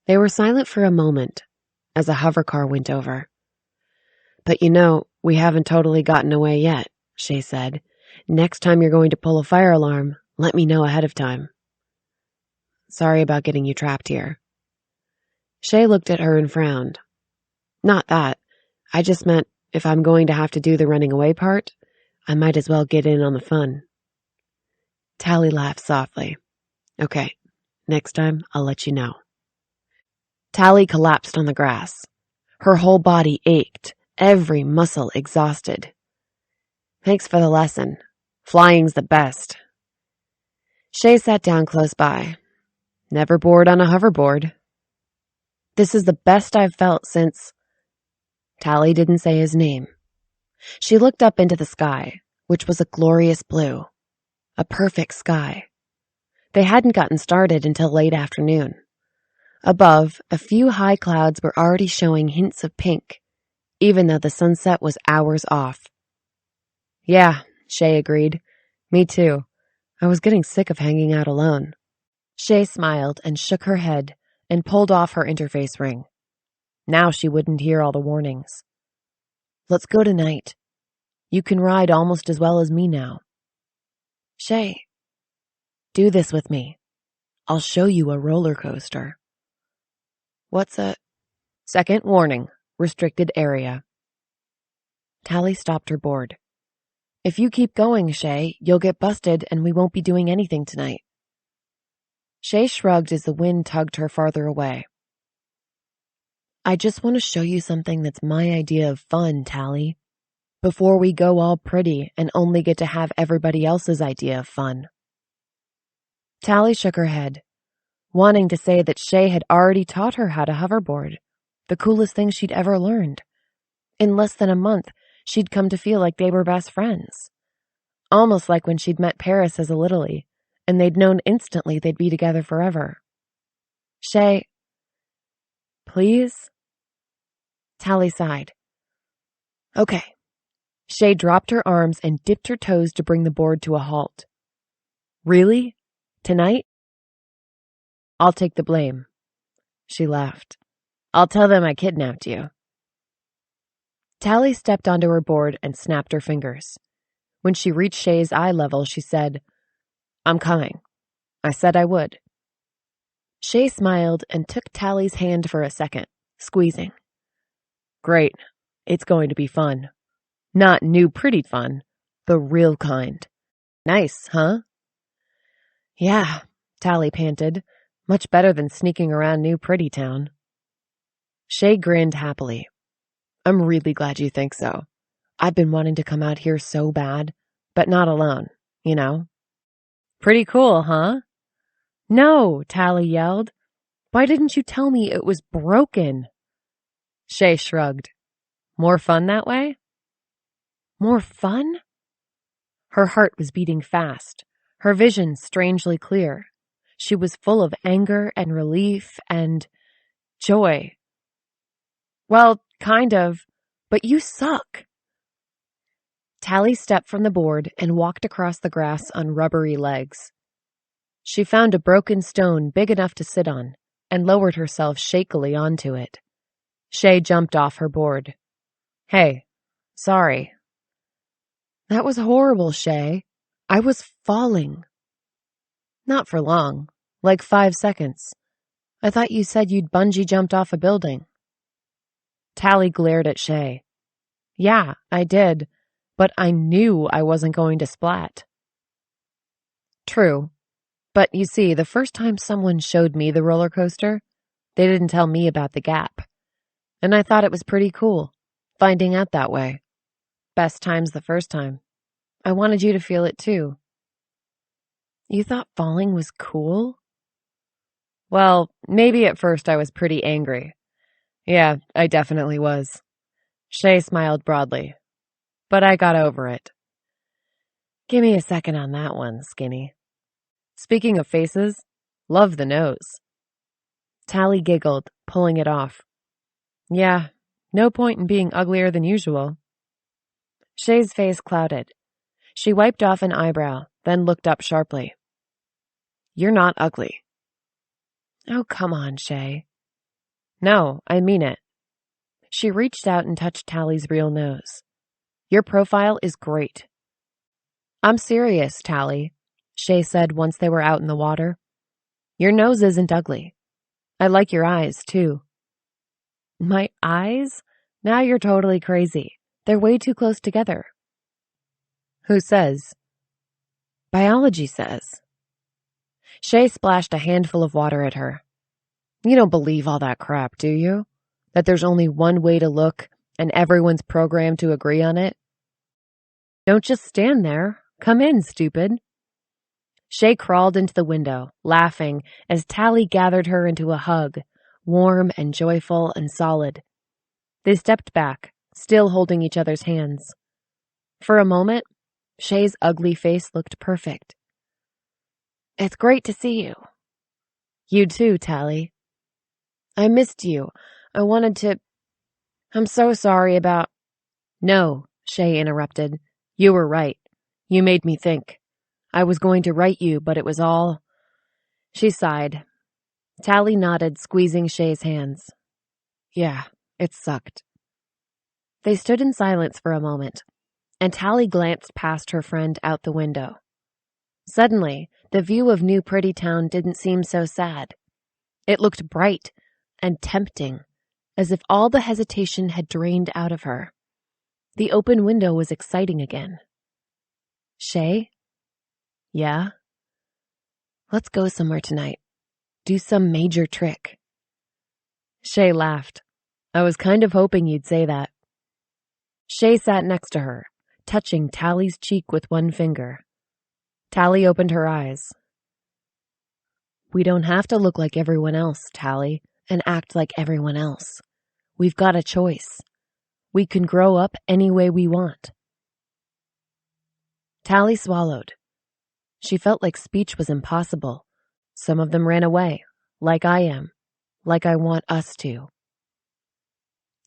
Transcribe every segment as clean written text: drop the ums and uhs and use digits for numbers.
They were silent for a moment as a hover car went over. But we haven't totally gotten away yet, Shay said. Next time you're going to pull a fire alarm, let me know ahead of time. Sorry about getting you trapped here. Shay looked at her and frowned. Not that. I just meant if I'm going to have to do the running away part, I might as well get in on the fun. Tally laughed softly. Okay, next time I'll let you know. Tally collapsed on the grass. Her whole body ached, every muscle exhausted. Thanks for the lesson. Flying's the best. Shay sat down close by. Never bored on a hoverboard. This is the best I've felt since... Tally didn't say his name. She looked up into the sky, which was a glorious blue. A perfect sky. They hadn't gotten started until late afternoon. Above, a few high clouds were already showing hints of pink, even though the sunset was hours off. Yeah, Shay agreed. Me too. I was getting sick of hanging out alone. Shay smiled and shook her head and pulled off her interface ring. Now she wouldn't hear all the warnings. Let's go tonight. You can ride almost as well as me now. Shay, do this with me. I'll show you a roller coaster. What's a... Second warning, restricted area. Tally stopped her board. If you keep going, Shay, you'll get busted and we won't be doing anything tonight. Shay shrugged as the wind tugged her farther away. I just want to show you something that's my idea of fun, Tally, before we go all pretty and only get to have everybody else's idea of fun. Tally shook her head, wanting to say that Shay had already taught her how to hoverboard, the coolest thing she'd ever learned. In less than a month, she'd come to feel like they were best friends. Almost like when she'd met Paris as a littlie, and they'd known instantly they'd be together forever. Shay, please? Tally sighed. Okay. Shay dropped her arms and dipped her toes to bring the board to a halt. Really? Tonight? I'll take the blame. She laughed. I'll tell them I kidnapped you. Tally stepped onto her board and snapped her fingers. When she reached Shay's eye level, she said, I'm coming. I said I would. Shay smiled and took Tally's hand for a second, squeezing. Great. It's going to be fun. Not new pretty fun, the real kind. Nice, huh? Yeah, Tally panted. Much better than sneaking around New Pretty Town. Shay grinned happily. I'm really glad you think so. I've been wanting to come out here so bad, but not alone, you know? Pretty cool, huh? No, Tally yelled. Why didn't you tell me it was broken? Shay shrugged. More fun that way? More fun? Her heart was beating fast, her vision strangely clear. She was full of anger and relief and joy. Well, kind of, but you suck. Tally stepped from the board and walked across the grass on rubbery legs. She found a broken stone big enough to sit on and lowered herself shakily onto it. Shay jumped off her board. Hey, sorry. That was horrible, Shay. I was falling. Not for long, like 5 seconds. I thought you said you'd bungee jumped off a building. Tally glared at Shay. Yeah, I did, but I knew I wasn't going to splat. True, but you see, the first time someone showed me the roller coaster, they didn't tell me about the gap. And I thought it was pretty cool, finding out that way. Best times the first time. I wanted you to feel it too. You thought falling was cool? Well, maybe at first I was pretty angry. Yeah, I definitely was. Shay smiled broadly. But I got over it. Give me a second on that one, Skinny. Speaking of faces, love the nose. Tally giggled, pulling it off. Yeah, no point in being uglier than usual. Shay's face clouded. She wiped off an eyebrow, then looked up sharply. You're not ugly. Oh, come on, Shay. No, I mean it. She reached out and touched Tally's real nose. Your profile is great. I'm serious, Tally, Shay said once they were out in the water. Your nose isn't ugly. I like your eyes, too. My eyes? Now you're totally crazy. They're way too close together. Who says? Biology says. Shay splashed a handful of water at her. You don't believe all that crap, do you? That there's only one way to look and everyone's programmed to agree on it? Don't just stand there. Come in, stupid. Shay crawled into the window, laughing as Tally gathered her into a hug, warm and joyful and solid. They stepped back, still holding each other's hands. For a moment, Shay's ugly face looked perfect. It's great to see you. You too, Tally. I missed you. I wanted to... I'm so sorry about... No, Shay interrupted. You were right. You made me think. I was going to write you, but it was all... She sighed. Tally nodded, squeezing Shay's hands. Yeah, it sucked. They stood in silence for a moment, and Tally glanced past her friend out the window. Suddenly, the view of New Pretty Town didn't seem so sad. It looked bright and tempting, as if all the hesitation had drained out of her. The open window was exciting again. Shay? Yeah? Let's go somewhere tonight. Do some major trick. Shay laughed. I was kind of hoping you'd say that. Shay sat next to her, touching Tally's cheek with one finger. Tally opened her eyes. We don't have to look like everyone else, Tally, and act like everyone else. We've got a choice. We can grow up any way we want. Tally swallowed. She felt like speech was impossible. Some of them ran away, like I am, like I want us to.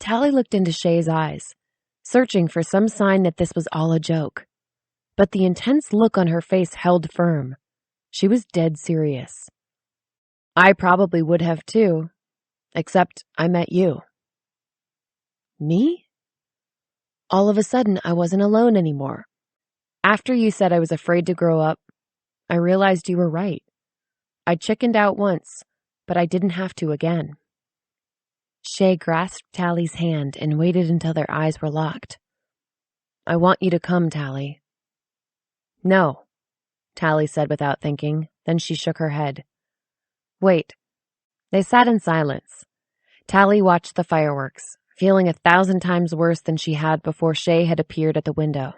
Tally looked into Shay's eyes, searching for some sign that this was all a joke. But the intense look on her face held firm. She was dead serious. I probably would have too, except I met you. Me? All of a sudden, I wasn't alone anymore. After you said I was afraid to grow up, I realized you were right. I chickened out once, but I didn't have to again. Shay grasped Tally's hand and waited until their eyes were locked. I want you to come, Tally. No, Tally said without thinking, then she shook her head. Wait. They sat in silence. Tally watched the fireworks, feeling 1,000 times worse than she had before Shay had appeared at the window.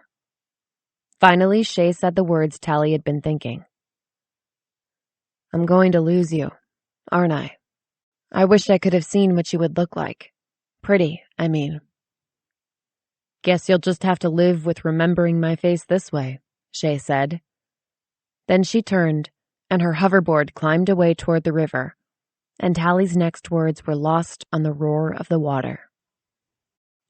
Finally, Shay said the words Tally had been thinking. I'm going to lose you, aren't I? I wish I could have seen what you would look like. Pretty, I mean. Guess you'll just have to live with remembering my face this way, Shay said. Then she turned, and her hoverboard climbed away toward the river, and Tally's next words were lost on the roar of the water.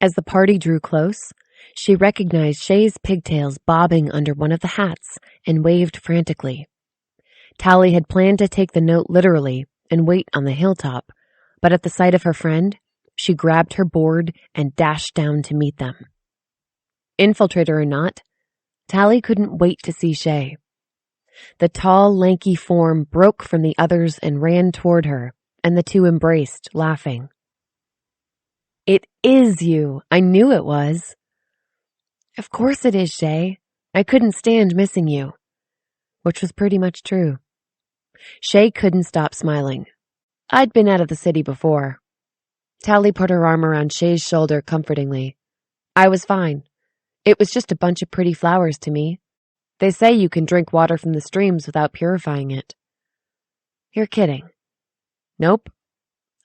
As the party drew close, she recognized Shay's pigtails bobbing under one of the hats and waved frantically. Tally had planned to take the note literally and wait on the hilltop, but at the sight of her friend, she grabbed her board and dashed down to meet them. Infiltrator or not, Tally couldn't wait to see Shay. The tall, lanky form broke from the others and ran toward her, and the two embraced, laughing. It is you! I knew it was! Of course it is, Shay. I couldn't stand missing you. Which was pretty much true. Shay couldn't stop smiling. I'd been out of the city before. Tally put her arm around Shay's shoulder comfortingly. I was fine. It was just a bunch of pretty flowers to me. They say you can drink water from the streams without purifying it. You're kidding. Nope.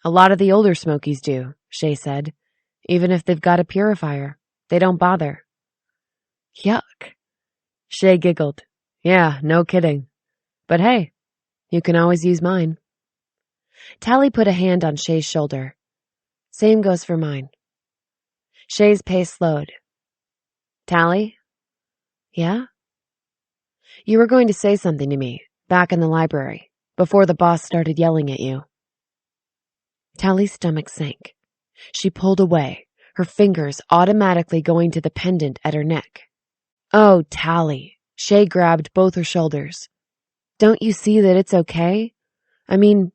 A lot of the older Smokies do, Shay said. Even if they've got a purifier, they don't bother. Yuck. Shay giggled. Yeah, no kidding. But hey, you can always use mine. Tally put a hand on Shay's shoulder. Same goes for mine. Shay's pace slowed. Tally? Yeah? You were going to say something to me, back in the library, before the boss started yelling at you. Tally's stomach sank. She pulled away, her fingers automatically going to the pendant at her neck. Oh, Tally. Shay grabbed both her shoulders. Don't you see that it's okay? I mean,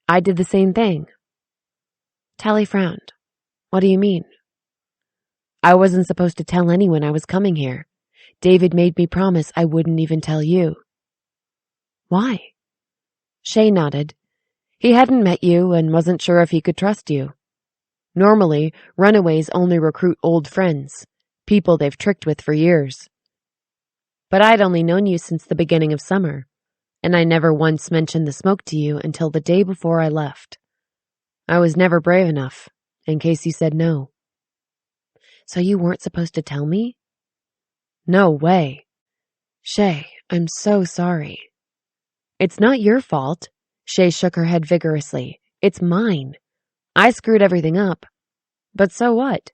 I did the same thing. Tally frowned. What do you mean? I wasn't supposed to tell anyone I was coming here. David made me promise I wouldn't even tell you. Why? Shay nodded. He hadn't met you and wasn't sure if he could trust you. Normally, runaways only recruit old friends, people they've tricked with for years. But I'd only known you since the beginning of summer, and I never once mentioned the smoke to you until the day before I left. I was never brave enough, in case you said no. So you weren't supposed to tell me? No way. Shay, I'm so sorry. It's not your fault. Shay shook her head vigorously. It's mine. I screwed everything up. But so what?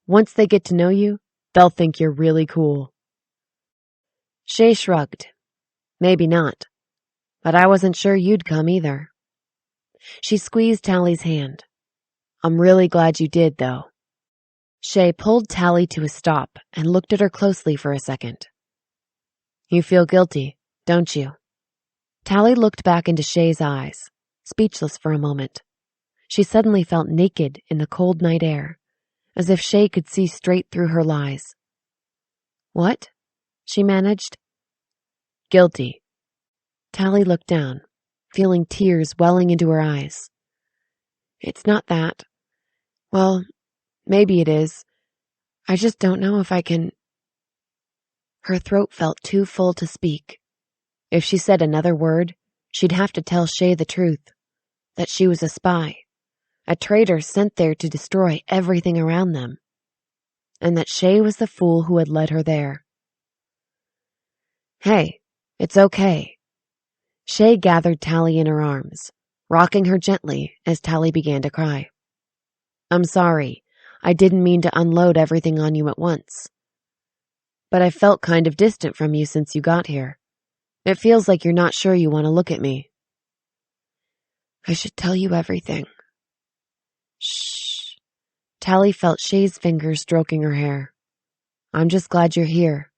Once they get to know you, they'll think you're really cool. Shay shrugged. Maybe not. But I wasn't sure you'd come either. She squeezed Tally's hand. I'm really glad you did, though. Shay pulled Tally to a stop and looked at her closely for a second. You feel guilty, don't you? Tally looked back into Shay's eyes, speechless for a moment. She suddenly felt naked in the cold night air, as if Shay could see straight through her lies. What? She managed. Guilty. Tally looked down, feeling tears welling into her eyes. It's not that. Well, maybe it is. I just don't know if I can. Her throat felt too full to speak. If she said another word, she'd have to tell Shay the truth, that she was a spy, a traitor sent there to destroy everything around them, and that Shay was the fool who had led her there. Hey, it's okay. Shay gathered Tally in her arms, rocking her gently as Tally began to cry. I'm sorry. I didn't mean to unload everything on you at once. But I felt kind of distant from you since you got here. It feels like you're not sure you want to look at me. I should tell you everything. Shh. Tally felt Shay's fingers stroking her hair. I'm just glad you're here.